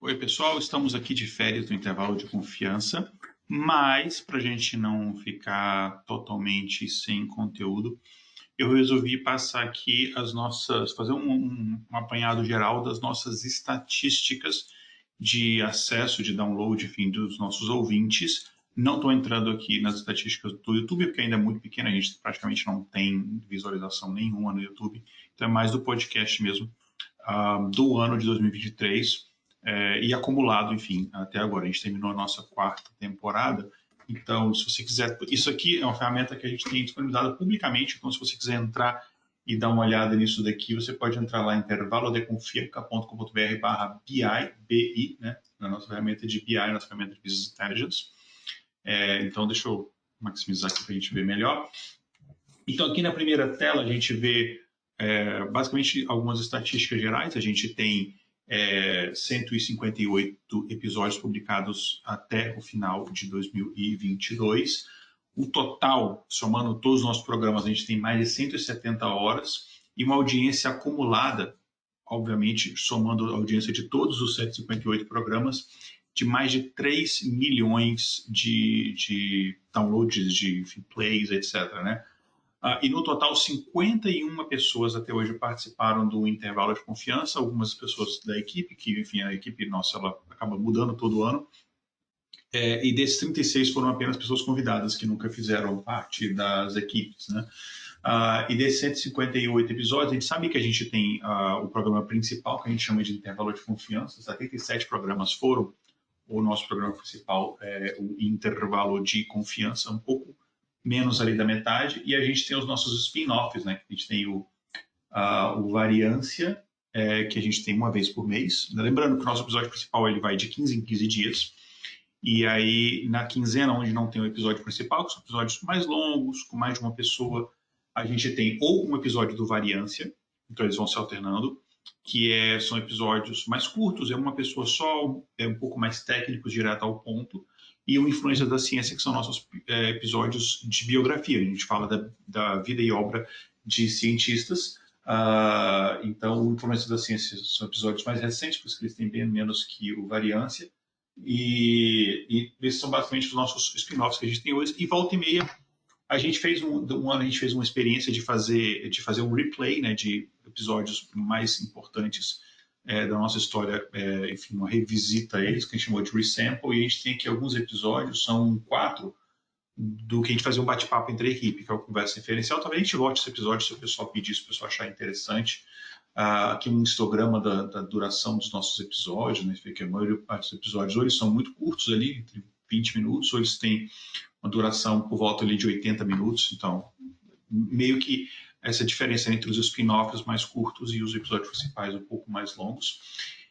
Oi, pessoal, estamos aqui de férias no intervalo de confiança, mas para a gente não ficar totalmente sem conteúdo, eu resolvi passar aqui fazer um apanhado geral das nossas estatísticas de acesso, de download, enfim, dos nossos ouvintes. Não estou entrando aqui nas estatísticas do YouTube, porque ainda é muito pequeno, a gente praticamente não tem visualização nenhuma no YouTube, então é mais do podcast mesmo, do ano de 2023 e acumulado, enfim, até agora. A gente terminou a nossa quarta temporada, então, se você quiser, isso aqui é uma ferramenta que a gente tem disponibilizada publicamente, então se você quiser entrar e dar uma olhada nisso daqui, você pode entrar lá em intervalodeconfianca.com.br/BI, né, na nossa ferramenta de BI, nossa ferramenta de Business Intelligence. Então, deixa eu maximizar aqui para a gente ver melhor. Então, aqui na primeira tela, a gente vê basicamente algumas estatísticas gerais. A gente tem 158 episódios publicados até o final de 2022. O total, somando todos os nossos programas, a gente tem mais de 170 horas e uma audiência acumulada, obviamente, somando a audiência de todos os 158 programas, de mais de 3 milhões de downloads, de plays, etc., né? E no total, 51 pessoas até hoje participaram do intervalo de confiança, algumas pessoas da equipe, que, enfim, a equipe nossa ela acaba mudando todo ano, e desses 36 foram apenas pessoas convidadas, que nunca fizeram parte das equipes, né? E desses 158 episódios, a gente sabe que a gente tem o programa principal, que a gente chama de intervalo de confiança, 77 programas foram, o nosso programa principal é o intervalo de confiança, um pouco menos ali da metade, e a gente tem os nossos spin-offs, né? A gente tem o Variância, que a gente tem uma vez por mês. Lembrando que o nosso episódio principal ele vai de 15 em 15 dias, e aí na quinzena, onde não tem o episódio principal, que são episódios mais longos, com mais de uma pessoa, a gente tem ou um episódio do Variância, então eles vão se alternando, são episódios mais curtos, é uma pessoa só, um pouco mais técnicos, direto ao ponto, e o Influências da Ciência, que são nossos episódios de biografia. A gente fala da vida e obra de cientistas. Então, o Influências da Ciência são episódios mais recentes, por isso que eles têm bem menos que o Variância. E esses são basicamente os nossos spin-offs que a gente tem hoje. E volta e meia, a gente fez ano a gente fez uma experiência de fazer um replay, né, de episódios mais importantes da nossa história, enfim, uma revisita a eles, que a gente chamou de resample, e a gente tem aqui alguns episódios, são 4, do que a gente fazia um bate-papo entre a equipe, que é o Conversa Referencial. Talvez a gente volte esse episódio se o pessoal pedir, se o pessoal achar interessante. Aqui um histograma da duração dos nossos episódios, né, que a maioria dos episódios ou eles são muito curtos ali, entre 20 minutos, ou eles têm uma duração por volta ali de 80 minutos, então meio que essa diferença entre os spin-offs mais curtos e os episódios principais um pouco mais longos.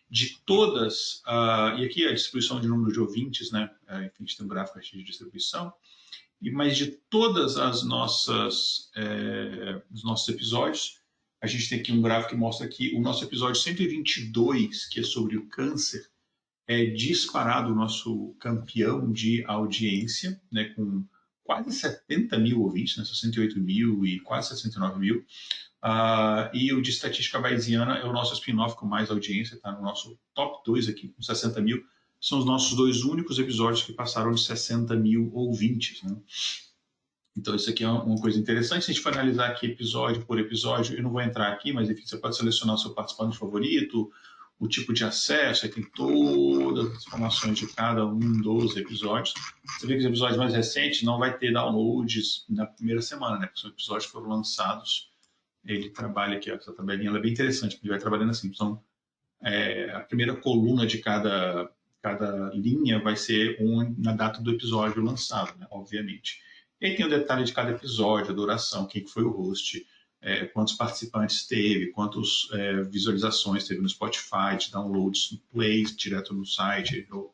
De todas, e aqui a distribuição de número de ouvintes, né? A gente tem um gráfico de distribuição, mas de todas os nossos episódios, a gente tem aqui um gráfico que mostra que o nosso episódio 122, que é sobre o câncer, é disparado o nosso campeão de audiência, né, com quase 70 mil ouvintes, né, 68 mil e quase 69 mil. E o de estatística bayesiana é o nosso spin-off com mais audiência, está no nosso top 2 aqui, com 60 mil. São os nossos 2 únicos episódios que passaram de 60 mil ouvintes, né? Então, isso aqui é uma coisa interessante. Se a gente for analisar aqui episódio por episódio, eu não vou entrar aqui, mas enfim, você pode selecionar o seu participante favorito, o tipo de acesso, aí tem todas as informações de cada um dos episódios. Você vê que os episódios mais recentes não vai ter downloads na primeira semana, né? Porque são episódios que foram lançados. Ele trabalha aqui, ó, essa tabelinha ela é bem interessante, porque ele vai trabalhando assim. Então, a primeira coluna de cada linha vai ser na data do episódio lançado, né? Obviamente. E aí tem o detalhe de cada episódio, a duração, quem foi o host, quantos participantes teve, quantas visualizações teve no Spotify, de downloads, plays direto no site, ou,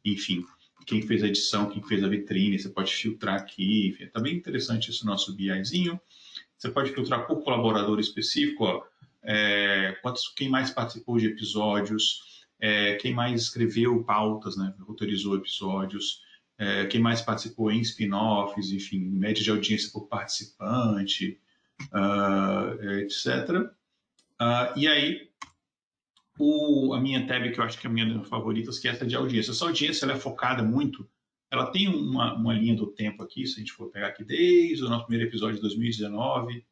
enfim, quem fez a edição, quem fez a vitrine, você pode filtrar aqui, enfim, tá bem interessante esse nosso BIzinho. Você pode filtrar por colaborador específico, ó, quem mais participou de episódios, quem mais escreveu pautas, né, roteirizou episódios, quem mais participou em spin-offs, enfim, média de audiência por participante, etc. E aí, a minha tab, que eu acho que é a minha favorita, que é essa de audiência. Essa audiência ela é focada muito, ela tem uma linha do tempo aqui, se a gente for pegar aqui desde o nosso primeiro episódio de 2019,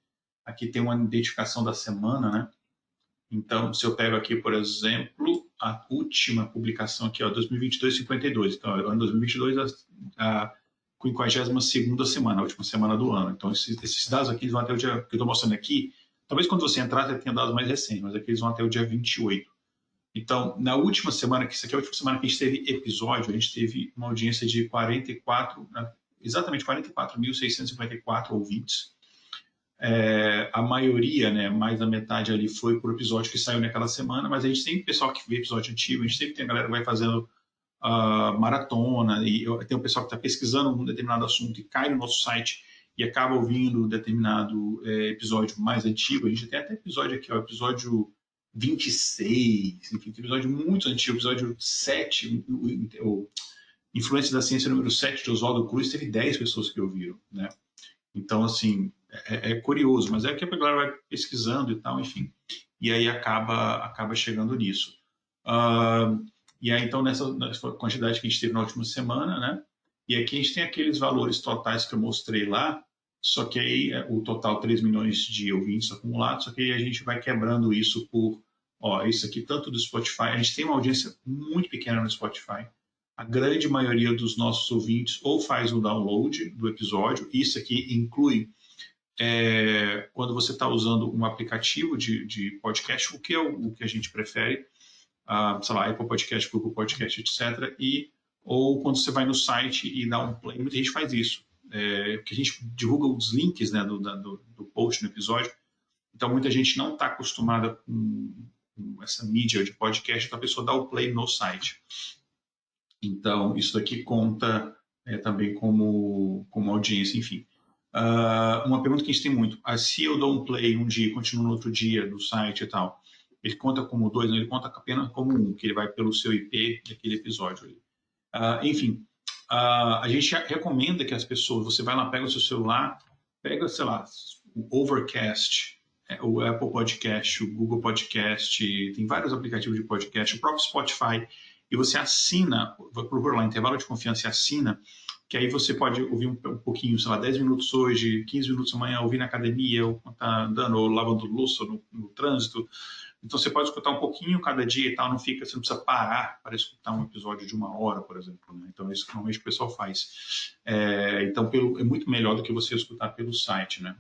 aqui tem uma identificação da semana, né? Então, se eu pego aqui, por exemplo, a última publicação aqui, ó, 2022, 52. Então, ano 2022, a 52ª semana, a última semana do ano. Então, esses dados aqui vão até o dia que eu estou mostrando aqui. Talvez quando você entrar, você tenha dados mais recentes, mas aqui eles vão até o dia 28. Então, na última semana, que isso aqui é a última semana que a gente teve episódio, a gente teve uma audiência de 44, exatamente 44.654 ouvintes. A maioria, né, mais da metade ali foi por episódio que saiu naquela semana, mas a gente tem pessoal que vê episódio antigo, a gente sempre tem a galera que vai fazendo maratona, e tem o pessoal que está pesquisando um determinado assunto e cai no nosso site e acaba ouvindo um determinado episódio mais antigo. A gente tem até episódio aqui, ó, episódio 26, enfim, tem episódio muito antigo, episódio 7, o Influência da Ciência número 7 de Oswaldo Cruz, teve 10 pessoas que ouviram, né? Então, assim, é curioso, mas é que a galera vai pesquisando e tal, enfim, e aí acaba chegando nisso. E aí, então, nessa quantidade que a gente teve na última semana, né? E aqui a gente tem aqueles valores totais que eu mostrei lá, só que aí o total 3 milhões de ouvintes acumulados, só que aí a gente vai quebrando isso por, ó, isso aqui tanto do Spotify, a gente tem uma audiência muito pequena no Spotify, a grande maioria dos nossos ouvintes ou faz o download do episódio, isso aqui inclui quando você está usando um aplicativo de podcast, o que é o que a gente prefere, sei lá, Apple Podcast, Google Podcast, etc. Ou quando você vai no site e dá um play, muita gente faz isso, porque a gente divulga os links, né, do post no episódio, então muita gente não está acostumada com essa mídia de podcast, então a pessoa dá o play no site. Então, isso daqui conta também como audiência, enfim. Uma pergunta que a gente tem muito, se eu dou um play um dia e continuo no outro dia no site e tal, ele conta como 2, não, ele conta apenas como 1, que ele vai pelo seu IP daquele episódio ali. Enfim, a gente recomenda que as pessoas, você vai lá, pega o seu celular, pega, sei lá, o Overcast, o Apple Podcast, o Google Podcast, tem vários aplicativos de podcast, o próprio Spotify, e você assina, procura lá, intervalo de confiança e assina, que aí você pode ouvir um pouquinho, sei lá, 10 minutos hoje, 15 minutos amanhã, ouvir na academia, ou tá andando, ou lavando louça no trânsito. Então você pode escutar um pouquinho cada dia e tal, você não precisa parar para escutar um episódio de 1 hora, por exemplo, né? Então é isso que normalmente o pessoal faz. Então é muito melhor do que você escutar pelo site, né?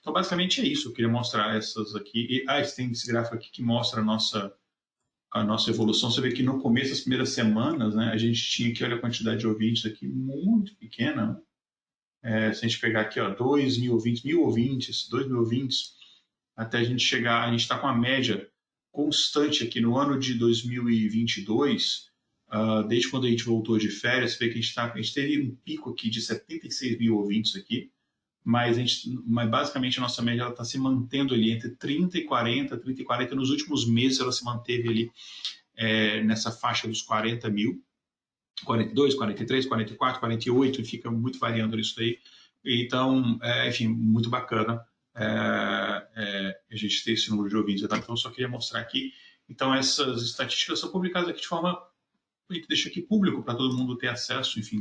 Então basicamente é isso, eu queria mostrar essas aqui. Tem esse gráfico aqui que mostra a nossa evolução. Você vê que no começo das primeiras semanas, né, a gente tinha aqui, olha a quantidade de ouvintes aqui, muito pequena. Se a gente pegar aqui, ó, 2.000 ouvintes, 1.000 ouvintes, 2.000 ouvintes, até a gente chegar, a gente está com a média constante aqui no ano de 2022, desde quando a gente voltou de férias, você vê que a gente teve um pico aqui de 76 mil ouvintes aqui, mas basicamente a nossa média está se mantendo ali entre 30 e 40, 30 e 40. Nos últimos meses ela se manteve ali nessa faixa dos 40 mil, 42, 43, 44, 48, e fica muito variando isso aí. Então, enfim, muito bacana a gente ter esse número de ouvintes. Tá? Então, eu só queria mostrar aqui. Então, essas estatísticas são publicadas aqui de forma, a gente deixa aqui público para todo mundo ter acesso, enfim,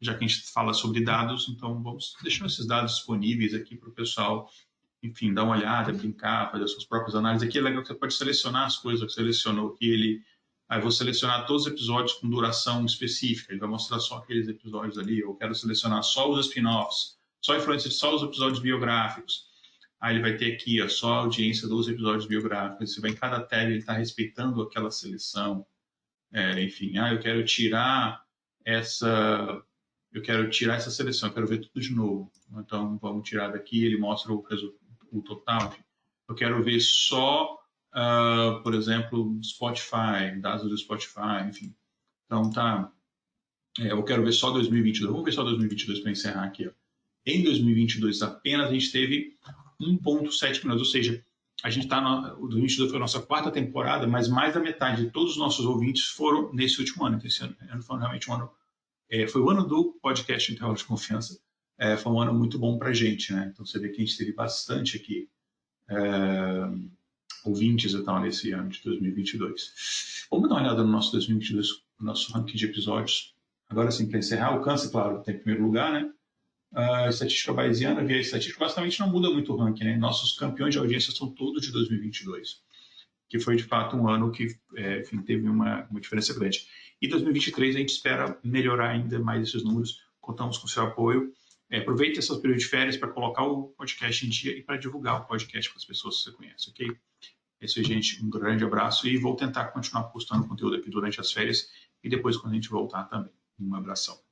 já que a gente fala sobre dados, então vamos deixar esses dados disponíveis aqui para o pessoal, enfim, dar uma olhada, brincar, fazer as suas próprias análises. Aqui é legal que você pode selecionar as coisas que selecionou aqui, aí vou selecionar todos os episódios com duração específica, ele vai mostrar só aqueles episódios ali, eu quero selecionar só os spin-offs, só influência de só os episódios biográficos. Aí ele vai ter aqui só a audiência dos episódios biográficos, você vai em cada tab, ele está respeitando aquela seleção. Enfim, eu quero tirar essa seleção, eu quero ver tudo de novo. Então, vamos tirar daqui, ele mostra o total. Eu quero ver só, por exemplo, Spotify, dados do Spotify, enfim. Então, tá. Eu quero ver só 2022. Vamos ver só 2022 para encerrar aqui. Ó. Em 2022, apenas a gente teve 1,7 milhões, ou seja, a gente está o 2022 foi a nossa 4ª temporada, mas mais da metade de todos os nossos ouvintes foram nesse último ano. Então, esse ano foi realmente um ano. Foi o ano do podcast Intervalo de Confiança. Foi um ano muito bom para a gente, né? Então você vê que a gente teve bastante aqui ouvintes e tal nesse ano de 2022. Vamos dar uma olhada no nosso 2022, no nosso ranking de episódios. Agora sim, para encerrar, o Câncer, claro, tem em primeiro lugar, né? A estatística bayesiana, a estatística basicamente não muda muito o ranking, né? Nossos campeões de audiência são todos de 2022, que foi de fato um ano que enfim, teve uma diferença grande. E 2023 a gente espera melhorar ainda mais esses números, contamos com o seu apoio. Aproveite esse período de férias para colocar o podcast em dia e para divulgar o podcast para as pessoas que você conhece, ok? É isso aí, gente. Um grande abraço e vou tentar continuar postando conteúdo aqui durante as férias e depois quando a gente voltar também. Um abração.